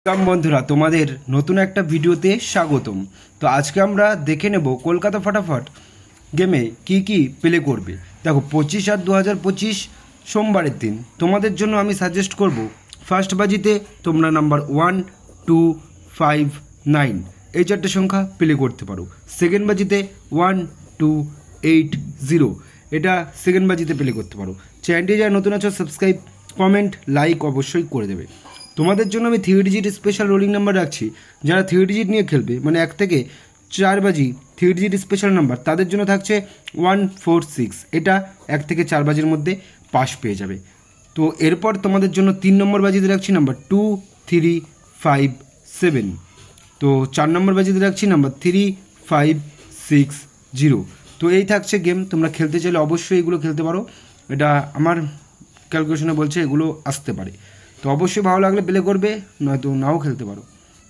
বন্ধুরা, তোমাদের নতুন একটা ভিডিওতে স্বাগতম। তো আজকে আমরা দেখে নেব কলকাতা ফাটাফাট গেমে কি কি প্লে করবে। দেখো 25/8/2025 সোমবারের দিন তোমাদের জন্য আমি সাজেস্ট করব ফার্স্ট বাজিতে তোমরা নাম্বার 1, 2, 5, 9 এই চারটে সংখ্যা প্লে করতে পারো। সেকেন্ড বাজিতে 1, 2, 8, 0 এটা সেকেন্ড বাজিতে প্লে করতে পারো। চ্যানেলটি যারা নতুন আছো সাবস্ক্রাইব, কমেন্ট, লাইক অবশ্যই করে দেবে। তোমাদের জন্য আমি 3 ডিজিট স্পেশাল রোলিং নাম্বার রাখছি। যারা 3 ডিজিট নিয়ে খেলবে মানে 1 থেকে 4 বাজি 3 ডিজিট স্পেশাল নাম্বার, তাদের জন্য থাকছে 1, 4, 6 এটা 1 থেকে 4 বাজির মধ্যে পাস পেয়ে যাবে। তো এরপর তোমাদের জন্য 3 নম্বর বাজিতে রাখছি নাম্বার 2, 3, 5, 7। তো 4 নম্বর বাজিতে রাখছি নাম্বার 3, 5, 6, 0। তো এই থাকছে গেম। তোমরা খেলতে চাইলে অবশ্যই এগুলো খেলতে পারো। এটা আমার ক্যালকুলেশনে বলছে এগুলো আসতে পারে। তো অবশ্যই ভালো লাগলে প্লে করবে, নয়তো নাও খেলতে পারো।